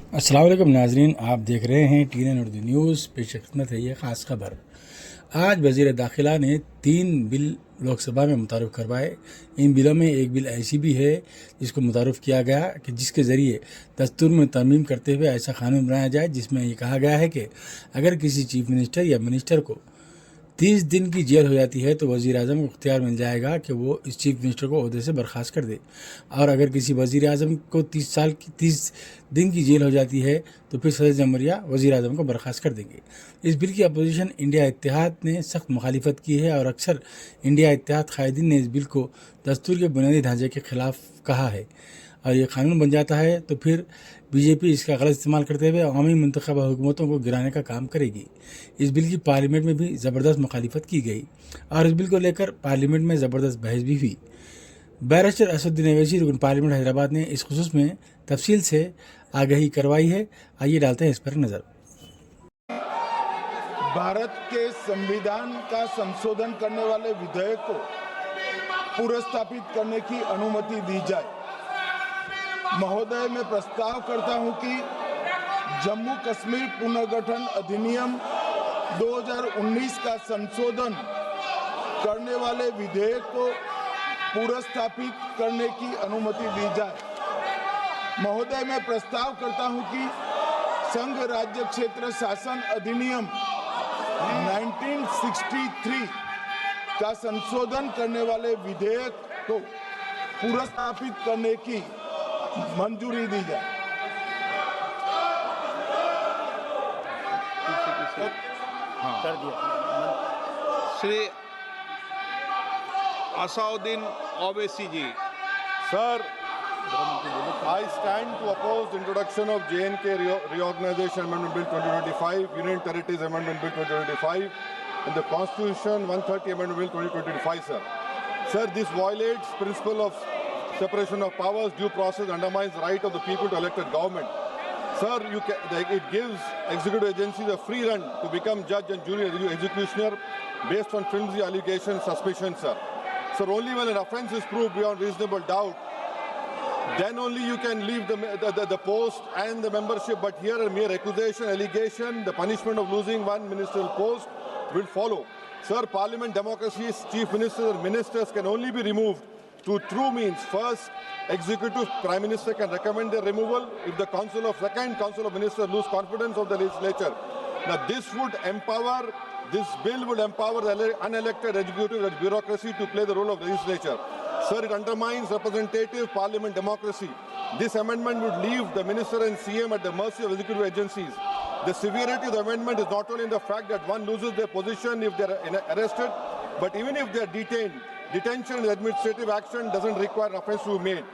अस्सलाम वालेकुम नाजरीन, आप देख रहे हैं TNN उर्दू न्यूज़। पेश खिदमत है ये ख़ास खबर। आज वज़ीर दाखिला ने 3 बिल लोकसभा में मुतारफ़ करवाए। इन बिलों में एक बिल ऐसी भी है जिसको मुतारफ़ किया गया कि जिसके ज़रिए दस्तूर में तरमीम करते हुए ऐसा कानून बनाया जाए जिसमें ये कहा गया है कि अगर किसी चीफ मिनिस्टर या मिनिस्टर को 30 दिन की जेल हो जाती है तो वज़ीर आज़म को इख्तियार मिल जाएगा कि वो इस चीफ मिनिस्टर को ओहदे से बर्खास्त कर दे। और अगर किसी वज़ीर आज़म को 30 दिन की जेल हो जाती है तो फिर सदर जमहूरिया वज़ीर आज़म को बर्खास्त कर देंगे। इस बिल की अपोजिशन इंडिया इत्तेहाद ने सख्त मुखालिफत की है और अक्सर इंडिया इत्तेहाद कायदीन ने इस बिल को दस्तूर के बुनियादी ढांचे के ख़िलाफ़ कहा है और ये कानून बन जाता है तो फिर बीजेपी इसका गलत इस्तेमाल करते हुए अवामी मुंतखबा हुकूमतों को गिराने का काम करेगी। इस बिल की पार्लियामेंट में भी ज़बरदस्त मुखालिफत की गई और इस बिल को लेकर पार्लियामेंट में ज़बरदस्त बहस भी हुई। बैरिस्टर असदुद्दीन अवैसी रुकन पार्लियामेंट हैदराबाद ने इस खुसूस में तफसील से आगाही करवाई है। आइए डालते हैं इस पर नज़र। भारत के संविधान का संशोधन करने वाले विधेयक को पुनर्स्थापित करने की अनुमति दी जाए। महोदय, मैं प्रस्ताव करता हूं कि जम्मू कश्मीर पुनर्गठन अधिनियम 2019 का संशोधन करने वाले विधेयक को पुनर्स्थापित करने की अनुमति दी जाए। महोदय, मैं प्रस्ताव करता हूं कि संघ राज्य क्षेत्र शासन अधिनियम 1963 का संशोधन करने वाले विधेयक को पुनर्स्थापित करने की मंजूरी दी जाए। कर दिया श्री असाउद्दीन ओवैसी जी। Sir, I stand to oppose the introduction of J&K Reorganization Amendment Bill 2025, Union Territories Amendment Bill 2025, and the Constitution 130 Amendment Bill 2025, sir. Sir, this violates principle of separation of powers, due process, undermines the right of the people to elect a government. Sir, it gives executive agencies a free run to become judge and jury executioner based on flimsy allegations, suspicions, sir. Sir, only when an offence is proved beyond reasonable doubt, then only you can leave the post and the membership. But here a mere accusation, allegation, the punishment of losing one ministerial post will follow. Sir, parliament democracy's chief ministers and ministers can only be removed through true means. First, executive prime minister can recommend their removal if the second council of ministers lose confidence of the legislature. Now this bill would empower the unelected executive bureaucracy to play the role of legislature. Sir, it undermines representative parliament democracy. This amendment would leave the minister and CM at the mercy of executive agencies. The severity of the amendment is not only in the fact that one loses their position if they are arrested, but even if they are detained. Detention and administrative action doesn't require offence to be made.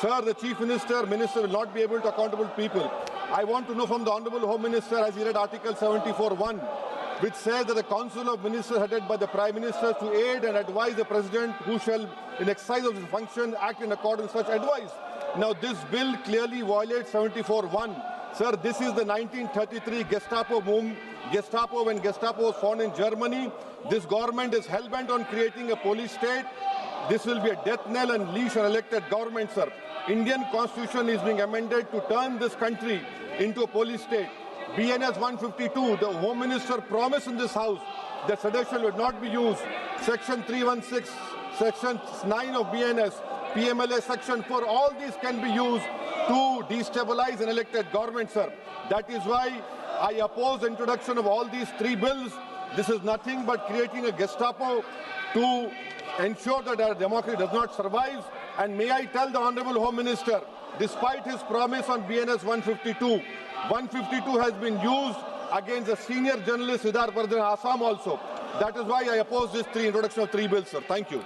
Sir, the chief minister will not be able to accountable people. I want to know from the Honorable Home Minister, as he read Article 74(1), which says that the Council of Ministers headed by the Prime Minister to aid and advise the President who shall, in exercise of his function, act in accordance with such advice. Now, this bill clearly violates 74(1). Sir, this is the 1933 Gestapo when Gestapo was found in Germany. This government is hell-bent on creating a police state. This will be a death knell and leash on elected government, sir. Indian Constitution is being amended to turn this country into a police state. BNS 152, the Home Minister promised in this House that sedition would not be used. Section 316, Section 9 of BNS, PMLA Section 4, all these can be used to destabilize an elected government, sir. That is why I oppose the introduction of all these three bills. This is nothing but creating a Gestapo to ensure that our democracy does not survive. And may I tell the Honorable Home Minister, despite his promise on BNS 152 has been used against a senior journalist, Siddharth Vardhan, Assam also. That is why I oppose this introduction of three bills, sir. Thank you.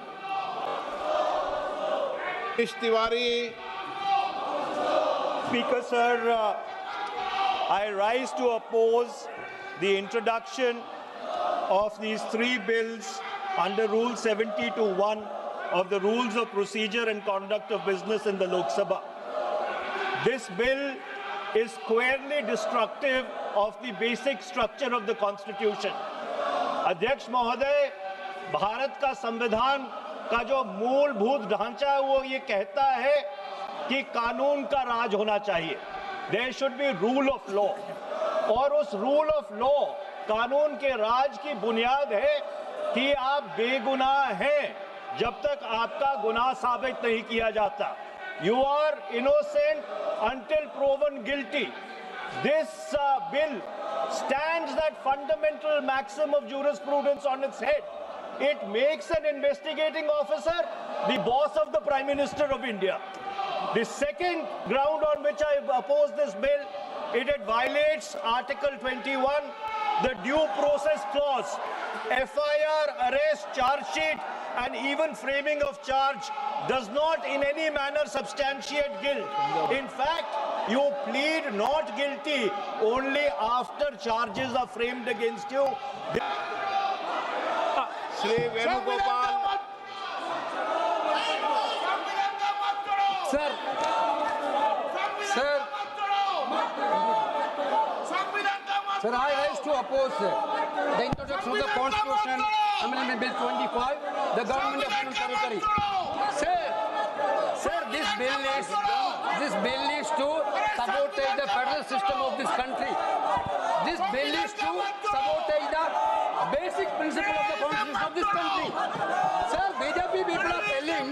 Tiwari. Speaker, sir, I rise to oppose the introduction of these three bills under Rule 70(1) of the Rules of Procedure and Conduct of Business in the Lok Sabha. This bill is squarely destructive of the basic structure of the Constitution. अध्यक्ष महोदय, भारत का संविधान का जो मूलभूत ढांचा है वो ये कहता है कि कानून का राज होना चाहिए। there should be rule of law. और उस रूल ऑफ लॉ, कानून के राज की बुनियाद है कि आप बेगुनाह हैं जब तक आपका गुनाह साबित नहीं किया जाता. You are innocent until proven guilty. This bill stands that fundamental maxim of jurisprudence on its head. It makes an investigating officer the boss of the Prime Minister of India. The second ground on which I oppose this bill, it violates Article 21, the due process clause. FIR, arrest, charge sheet, and even framing of charge does not in any manner substantiate guilt. In fact, you plead not guilty only after charges are framed against you. Shri Venugopal Sir, I rise to oppose the introduction of the Constitution Amendment Bill 25, the Government of Union Territory. Sir, this bill is to sabotage the federal system of this country. This bill is to sabotage the basic principle of the Constitution of this country. Sir, BJP people are telling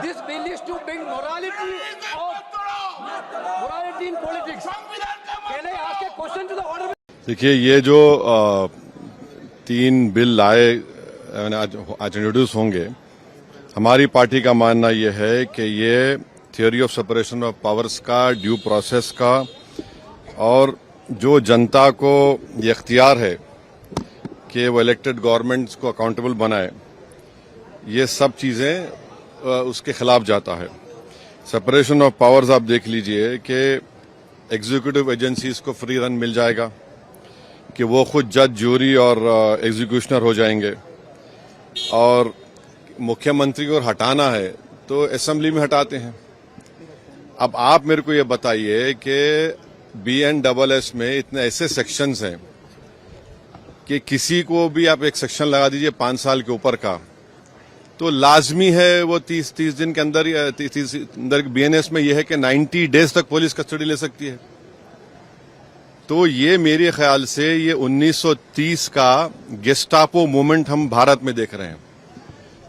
this bill is to bring morality in politics. Can I ask a question to the honorable? देखिए, ये जो 3 bill लाए आज introduce होंगे, हमारी party का मानना ये है कि ये theory of separation of powers का, ड्यू प्रोसेस का और जो जनता को ये इख्तियार है कि वो इलेक्टेड गवर्नमेंट्स को अकाउंटेबल बनाए, ये सब चीज़ें उसके खिलाफ जाता है. सेपरेशन ऑफ पावर्स आप देख लीजिए कि एग्जीक्यूटिव एजेंसीज को फ्री रन मिल जाएगा कि वो खुद जज, जूरी और एग्जीक्यूशनर हो जाएंगे, और मुख्यमंत्री को हटाना है तो असेंबली में हटाते हैं. अब आप मेरे को ये बताइए कि BNSS में इतने ऐसे सेक्शंस हैं कि किसी को भी आप एक सेक्शन लगा दीजिए 5 साल के ऊपर का, तो लाजमी है वो 30 दिन के अंदर, 30 अंदर BNS में यह है कि 90 डेज तक पुलिस कस्टडी ले सकती है. तो ये मेरे ख्याल से ये 1930 का गेस्टापो मूवमेंट हम भारत में देख रहे हैं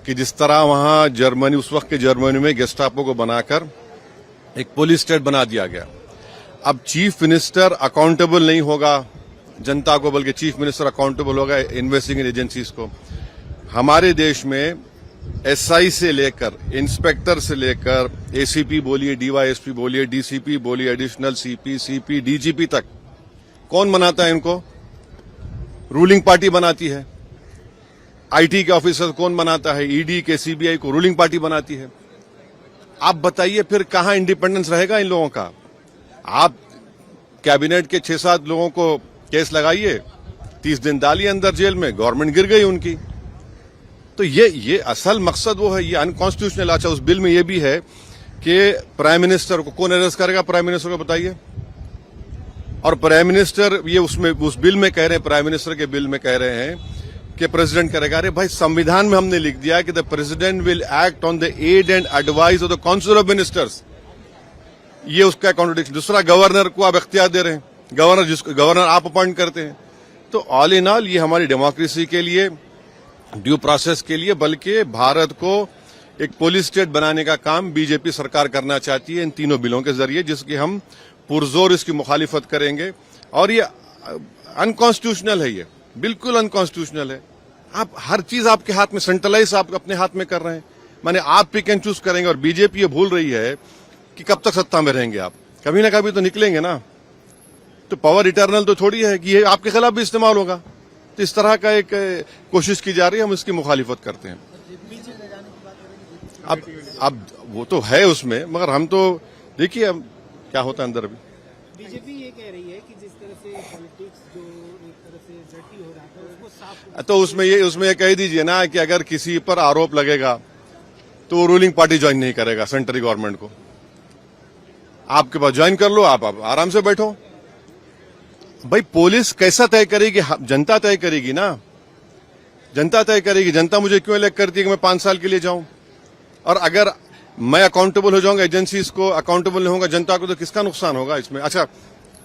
कि जिस तरह वहां जर्मनी, उस वक्त के जर्मनी में गेस्टापो को बनाकर एक पुलिस स्टेट बना दिया गया. अब चीफ मिनिस्टर अकाउंटेबल नहीं होगा जनता को, बल्कि चीफ मिनिस्टर अकाउंटेबल होगा इन्वेस्टिगेटिंग एजेंसीज को. हमारे देश में SI से लेकर, इंस्पेक्टर से लेकर, ACP बोलिए, DYSP बोलिए, DCP बोलिए, एडिशनल CP, CP, DGP तक कौन बनाता है इनको? रूलिंग पार्टी बनाती है. IT के ऑफिसर कौन बनाता है? ED के, CBI को रूलिंग पार्टी बनाती है. आप बताइए फिर कहां इंडिपेंडेंस रहेगा इन लोगों का? आप कैबिनेट के 6-7 लोगों को केस लगाइए, 30 दिन डालिए अंदर जेल में, गवर्नमेंट गिर गई उनकी. तो ये असल मकसद वो है, ये अनकॉन्स्टिट्यूशनल. अच्छा, उस बिल में ये भी है कि प्राइम मिनिस्टर को कौन अरेस्ट करेगा? प्राइम मिनिस्टर को बताइए. और प्राइम मिनिस्टर, ये उसमें उस बिल में कह रहे हैं, प्राइम मिनिस्टर के बिल में कह रहे हैं कि प्रेसिडेंट करेगा. अरे भाई, संविधान में हमने लिख दिया कि the president will act on the aid and advice of the council of ministers. ये उसका कॉन्ट्रडिक्शन. दूसरा, गवर्नर को आप इख्तियार दे रहे हैं, गवर्नर आप अपॉइंट करते हैं. तो ऑल इन ऑल ये हमारी डेमोक्रेसी के लिए, ड्यू प्रोसेस के लिए, बल्कि भारत को एक पुलिस स्टेट बनाने का काम बीजेपी सरकार करना चाहती है इन तीनों बिलों के जरिए, जिसकी हम पुरजोर इसकी मुखालिफत करेंगे. और ये अनकॉन्स्टिट्यूशनल है, ये बिल्कुल अनकॉन्स्टिट्यूशनल है. आप हर चीज आपके हाथ में, सेंट्रलाइज आप अपने हाथ में कर रहे हैं. माने आप पिक एंड चूज करेंगे. और बीजेपी ये भूल रही है कि कब तक सत्ता में रहेंगे आप, कभी ना कभी तो निकलेंगे ना. तो पावर इटर्नल तो थोड़ी है कि ये आपके खिलाफ भी इस्तेमाल होगा. तो इस तरह का एक कोशिश की जा रही है, हम इसकी मुखालिफत करते हैं. अब वो तो है उसमें, मगर हम तो देखिए अब क्या होता है अंदर. अभी बीजेपी ये कह रही है कि जिस तरह से पॉलिटिक्स जो एक तरह से डर्टी हो रहा था उसको साफ, तो उसमें ये कह दीजिए ना कि अगर किसी पर आरोप लगेगा तो वो रूलिंग पार्टी ज्वाइन नहीं करेगा सेंट्रल गवर्नमेंट को. आपके पास ज्वाइन कर लो, आप आराम से बैठो. भाई, पुलिस कैसा तय करेगी? जनता तय करेगी ना. जनता तय करेगी. जनता मुझे क्यों इलेक्ट करती है कि मैं 5 साल के लिए जाऊं? और अगर मैं अकाउंटेबल हो जाऊंगा, एजेंसीज को अकाउंटेबल नहीं होगा, जनता को, तो किसका नुकसान होगा इसमें? अच्छा,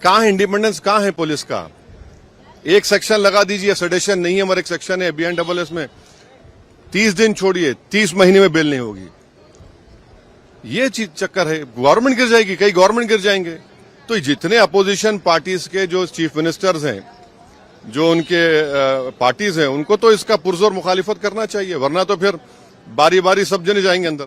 कहां है इंडिपेंडेंस, कहां है पुलिस का? एक सेक्शन लगा दीजिए, सेडेशन नहीं है, मगर एक सेक्शन है BNSS में 30 दिन छोड़िए, 30 महीने में बेल नहीं होगी। ये चीज चक्कर है, गवर्नमेंट गिर जाएगी, कई गवर्नमेंट गिर जाएंगे। तो जितने अपोजिशन पार्टीज के जो चीफ मिनिस्टर्स हैं, जो उनके पार्टीज हैं, उनको तो इसका पुरजोर मुखालिफत करना चाहिए, वरना तो फिर बारी बारी सब जने जाएंगे अंदर।